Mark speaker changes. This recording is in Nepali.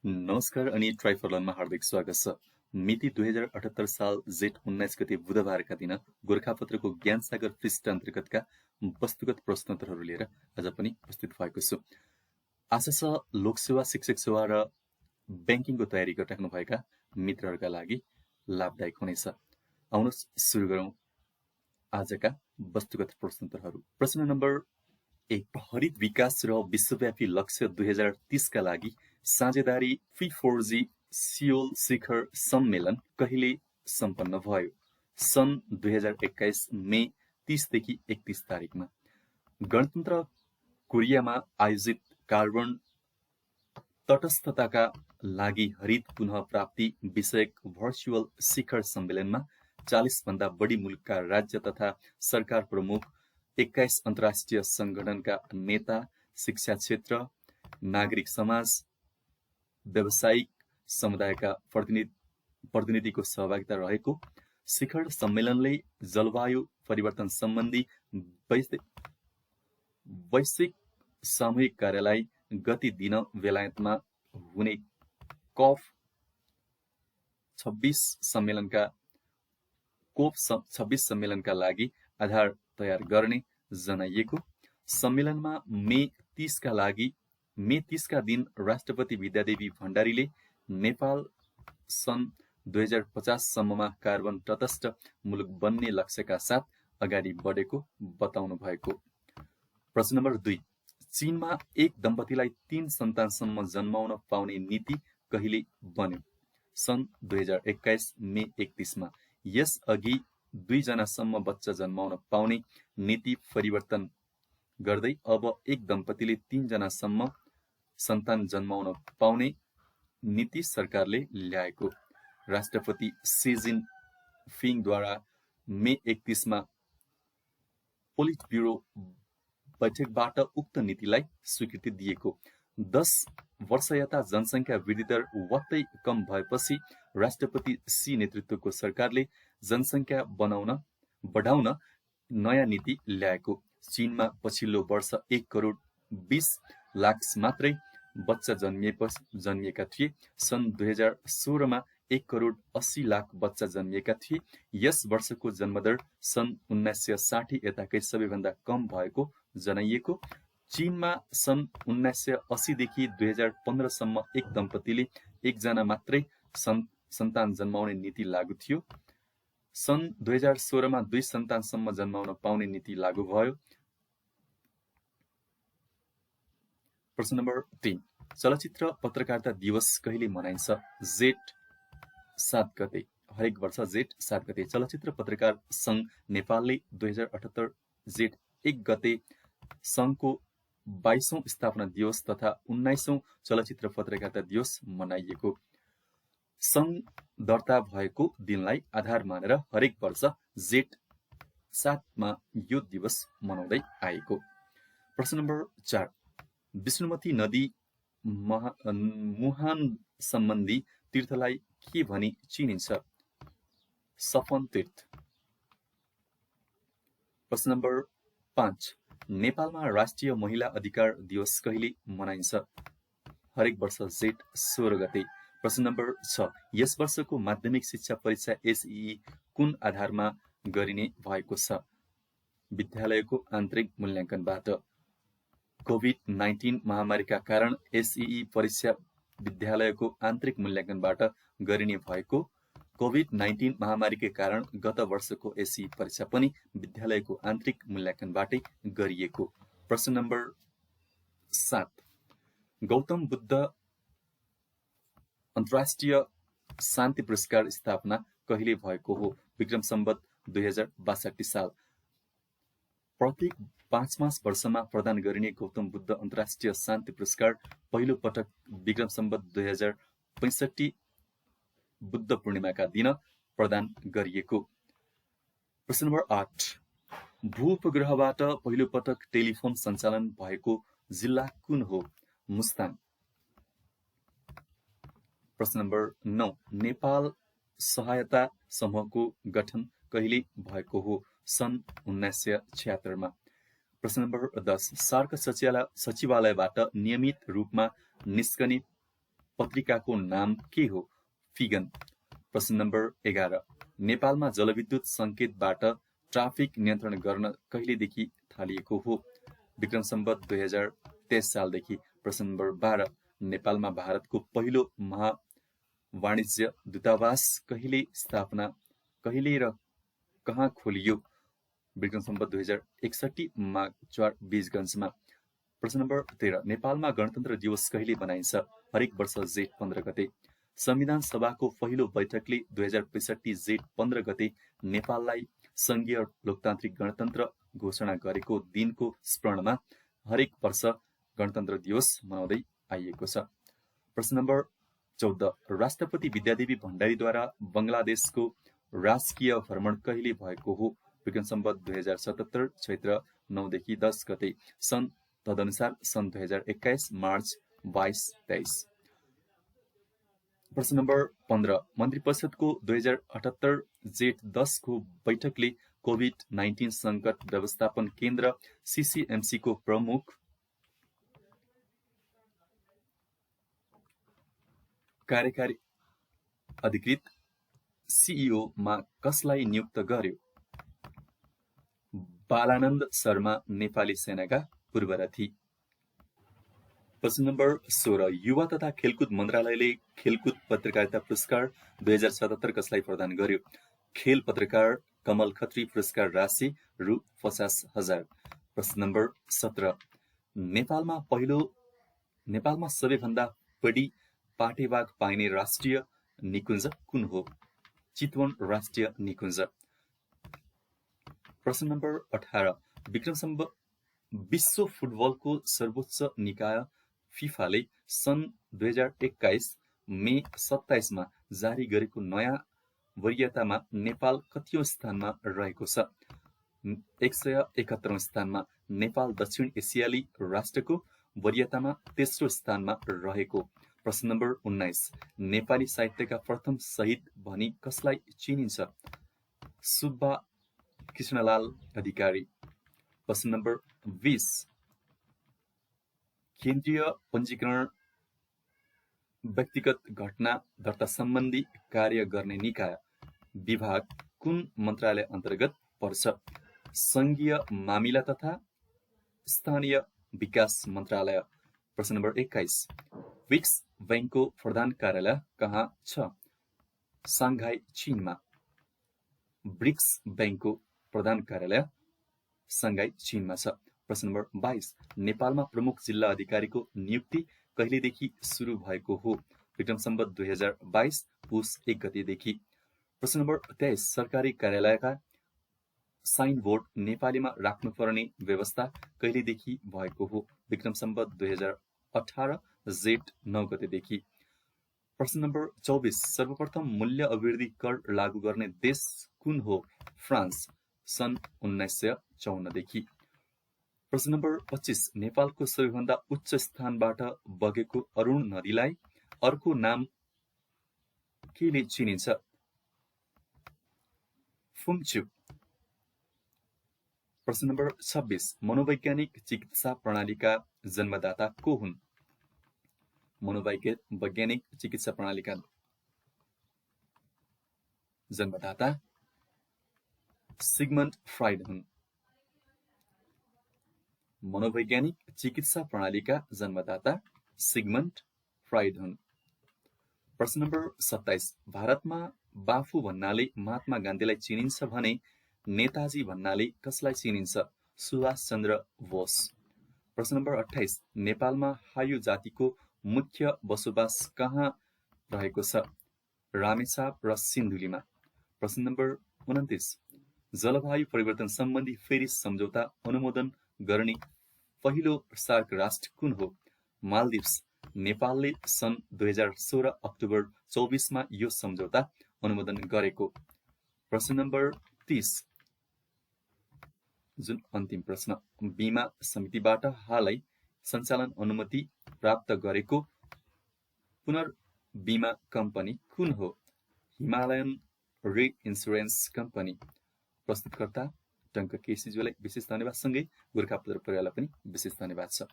Speaker 1: नमस्कार अनि ट्राइफर्लनमा हार्दिक स्वागत छ। मिति 2078 साल जेठ 19 गते बुधबारका दिन गोरखापत्रको ज्ञान सागर पृष्ठ अन्तर्गतका वस्तुगत प्रश्नोत्तरहरू लिएर आज पनि उपस्थित भएको छु। आशा छ लोकसेवा, शिक्षक सेवा र ब्याङ्किङको तयारी गरिराख्नुभएका मित्रहरूका लागि लाभदायक हुनेछ। आउनुहोस् सुरु गरौँ आजका वस्तुगत प्रश्नोत्तरहरू। प्रश्न नम्बर 1, हरित विकास र विश्वव्यापी लक्ष्य 2030 का लागि साझेदारी P4G सियोल शिखर सम्मेलन कहिले सम्पन्न भयो? सन् 2021 मे 30 देखि 31 तारिकमा। गणतन्त्र कोरियामा आयोजित कार्बन तटस्थताका लागि हरित पुनः प्राप्ति विषयक भर्चुअल शिखर सम्मेलनमा 40 भन्दा बढी मुलुकका राज्य तथा सरकार प्रमुख, 21 अन्तर्राष्ट्रिय संगठनका नेता, शिक्षा क्षेत्र, नागरिक समाज, व्यावसायिक समुदायका प्रतिनिधिको सहभागिता रहेको शिखर सम्मेलनले जलवायु परिवर्तन सम्बन्धी वैश्विक सामूहिक कार्यलाई गति दिन बेलायतमा हुने कोप 26 सम्मेलनका लागि आधार तयार गर्ने जनाइएको। सम्मेलनमा मे 30 का दिन राष्ट्रपति विद्यादेवी भण्डारीले नेपाल सन् 2050 सम्ममा कार्बन तटस्थ मुलुक बन्ने लक्ष्यका साथ अगाडि बढेको बताउनु भएको। प्रश्न नम्बर 2, चीनमा एक दम्पतिलाई 3 सन्तानसम्म जन्माउन पाउने नीति कहिले बन्यो? सन् 2021 मे 31 मा। यस अघि 2 जनासम्म बच्चा जन्माउन पाउने नीति परिवर्तन गर्दै अब एक दम्पतिले 3 जनासम्म सन्तान जन्माउन पाउने नीति सरकारले ल्याएको। राष्ट्रपति सी जिनपिङद्वारा मे 31 मा पोलिट ब्युरो बैठकबाट उक्त नीतिलाई स्वीकृति दिएको। 10 वर्ष यता जनसङ्ख्या वृद्धि दर वात्तै कम भएपछि राष्ट्रपति सी नेतृत्वको सरकारले जनसङ्ख्या बढाउन नयाँ नीति ल्याएको। चीनमा पछिल्लो वर्ष 1 करोड 20 लाख मात्रै बच्चा जन्मिएका थिए। सन् 2016 मा 1 करोड 80 लाख बच्चा जन्मिएका थिए। यस वर्षको जन्मदर सन् 1960 यताकै सबैभन्दा कम भएको जनाइएको। चीनमा सन् 1980 देखि 2015 सम्म एक दम्पतिले 1 जना मात्रै सन्तान जन्माउने नीति लागू थियो। सन् 2016 मा 2 सन्तानसम्म जन्माउन पाउने नीति लागू भयो। प्रश्न नम्बर 3, चलचित्र पत्रकारिता दिवस कहिले मनाइन्छ? जेठ 7 गते। हरेक वर्ष जेठ 7 गते चलचित्र पत्रकार सङ्घ नेपालले 2078 जेठ 1 गते सङ्घको 22औं स्थापना दिवस तथा 19औं चलचित्र पत्रकारिता दिवस मनाइएको। सङ्घ दर्ता भएको दिनलाई आधार मानेर हरेक वर्ष जेठ 7 मा यो दिवस मनाउँदै आएको। प्रश्न नम्बर 4, विष्णुमती नदी मुहान सम्बन्धी तीर्थलाई के भनी चिनिन्छ? सफन तीर्थ। प्रश्न नम्बर 5, नेपालमा राष्ट्रिय महिला अधिकार दिवस कहिले मनाइन्छ? हरेक वर्ष जेठ 16 गते। प्रश्न नम्बर 6, यस वर्षको माध्यमिक शिक्षा परीक्षा एसईई कुन आधारमा गरिने भएको छ? विद्यालयको आन्तरिक मूल्याङ्कनबाट। कोभिड-19 महामारीका कारण एसईई परीक्षा विद्यालयको आन्तरिक मूल्याङ्कनबाट गरिने भएको। कोभिड-19 महामारीकै कारण गत वर्षको एसईई परीक्षा पनि विद्यालयको आन्तरिक मूल्याङ्कनबाटै गरिएको। प्रश्न नम्बर 7, गौतम बुद्ध अन्तर्राष्ट्रिय शान्ति पुरस्कार स्थापना कहिले भएको हो? विक्रम सम्वत 2062 साल। प्रत्येक 5 वर्षमा प्रदान गरिने गौतम बुद्ध अन्तर्राष्ट्रिय शान्ति पुरस्कार पहिलो पटक विक्रम सम्वत 2065 बुद्ध पूर्णिमाका दिन प्रदान गरिएको। प्रश्न नम्बर 8, भू-उपग्रहबाट पहिलो पटक टेलिफोन सञ्चालन भएको जिल्ला कुन हो? मुस्ताङ। प्रश्न नम्बर 9, नेपाल सहायता समूहको गठन कहिले भएको हो? सन् 1976 मा। प्रश्न नम्बर 10, सार्क सचिवालयबाट नियमित रूपमा निस्कने पत्रिकाको नाम के हो? फिगन। प्रश्न नम्बर 11, नेपालमा जलविद्युत सङ्केतबाट ट्राफिक नियन्त्रण गर्न कहिलेदेखि थालिएको हो? विक्रम सम्वत 2023 सालदेखि। प्रश्न नम्बर 12, नेपालमा भारतको पहिलो महावाणिज्य दूतावास कहिले र कहाँ खोलियो? विक्रम सम्वत 2061 माघ 4 बीजगञ्जमा। प्रश्न नम्बर 13, नेपालमा गणतन्त्र दिवस कहिले मनाइन्छ? हरेक वर्ष जेठ 15 गते। संविधान सभाको पहिलो बैठकले 2065 जेठ 15 गते नेपाललाई संघीय लोकतान्त्रिक गणतन्त्र घोषणा गरेको दिनको स्मरणमा हरेक वर्ष गणतन्त्र दिवस मनाउँदै आइएको छ। प्रश्न नम्बर 14, राष्ट्रपति विद्यादेवी भण्डारीद्वारा बङ्गलादेशको राजकीय भ्रमण कहिले भएको हो? विक्रम सम्वत 2077 चैत्र 9 देखि 10 गते। तदनुसार सन् 2021 मार्च 22-23। प्रश्न नम्बर 15, मन्त्री परिषदको 2078 जेठ 10 को बैठकले कोभिड-19 संकट व्यवस्थापन केन्द्र CCMC को प्रमुख कार्यकारी अधिकृत CEO मा कसलाई नियुक्त गर्यो? बालानन्द शर्मा, नेपाली सेनाका पूर्वरथी। प्रश्न नम्बर 16, युवा तथा खेलकुद मन्त्रालयले खेलकुद पत्रकारिता पुरस्कार 2077 कसलाई प्रदान गर्यो? खेल पत्रकार कमल खत्री। पुरस्कार राशि रु 50,000। प्रश्न नम्बर 17, नेपालमा सबैभन्दा बढी पाटेबाघ पाइने राष्ट्रिय निकुञ्ज कुन हो? चितवन राष्ट्रिय निकुञ्ज। प्रश्न नम्बर 18, विश्व फुटबलको सर्वोच्च निकाय फिफाले सन् 2021 मे 27 मा जारी गरेको नयाँ वरियतामा नेपाल कतिौं स्थानमा रहेको छ? 171औं स्थानमा। नेपाल दक्षिण एसियाली राष्ट्रको वरियतामा तेस्रो स्थानमा रहेको। प्रश्न नम्बर 19, नेपाली साहित्यका प्रथम शहीद भनी कसलाई चिनिन्छ? सुब्बा कृष्णलाल अधिकारी। प्रश्न नम्बर 20, केन्द्रीय पञ्जीकरण व्यक्तिगत घटना दर्ता सम्बन्धी कार्य गर्ने निकाय विभाग कुन मन्त्रालय अन्तर्गत पर्छ? संघीय मामिला तथा स्थानीय विकास मन्त्रालय। प्रश्न नम्बर 21, ब्रिक्स बैंकको प्रधान कार्यालय कहाँ छ? साङ्घाई, चीनमा। ब्रिक्स बैंकको प्रधान कार्यालय साङ्घाई, चीनमा छ। प्रश्न नम्बर 22, नेपालमा प्रमुख जिल्ला अधिकारीको नियुक्ति कहिलेदेखि सुरु भएको हो? विक्रम सम्वत 2022 पुस 1 गतेदेखि। प्रश्न नम्बर 23, सरकारी कार्यालयका साइन बोर्ड नेपालीमा राख्नुपर्ने व्यवस्था कहिलेदेखि भएको हो? विक्रम सम्वत 2018 जेठ 9 गतेदेखि। प्रश्न नम्बर 24, सर्वप्रथम मूल्य अभिवृद्धि कर लागू गर्ने देश कुन हो? फ्रान्स, सन् 1954 देखि। प्रश्न नम्बर 25, नेपालको सबैभन्दा उच्च स्थानबाट बगेको अरुण नदीलाई अर्को नाम केले चिनिन्छ? फुम्चु। प्रश्न नम्बर 26, मनोवैज्ञानिक चिकित्सा प्रणालीका जन्मदाता को हुन्? मनोवैज्ञानिक चिकित्सा प्रणालीका जन्मदाता सिगमन्ड फ्राइड हुन्। मनोवैज्ञानिक चिकित्सा प्रणालीका जन्मदाता सिगमन्ड फ्राइड हुन्। प्रश्न नम्बर 27, भारतमा बाफु भन्नाले महात्मा गान्धीलाई चिनिन्छ भने नेताजी भन्नाले कसलाई चिनिन्छ? सुभाष चन्द्र बोस। प्रश्न नम्बर 28, नेपालमा हायु जातिको मुख्य बसोबास कहाँ रहेको छ? रामेछाप र सिन्धुलीमा। प्रश्न नम्बर 29, जलवायु परिवर्तन सम्बन्धी पेरिस सम्झौता अनुमोदन गर्ने पहिलो सार्क राष्ट्र कुन हो? मालदिप्स। नेपालले सन् 2016 अक्टोबर 24 मा यो सम्झौता अनुमोदन गरेको। प्रश्न नम्बर 30, जुन अन्तिम प्रश्न, बीमा समितिबाट हालै सञ्चालन अनुमति प्राप्त गरेको पुनर्बीमा कम्पनी कुन हो? हिमालयन रि इन्सुरेन्स कम्पनी। प्रस्तुतकर्ता टङ्क केसीज्यूलाई विशेष धन्यवाद सँगै गोर्खापत्र परिवारलाई पनि विशेष धन्यवाद छ।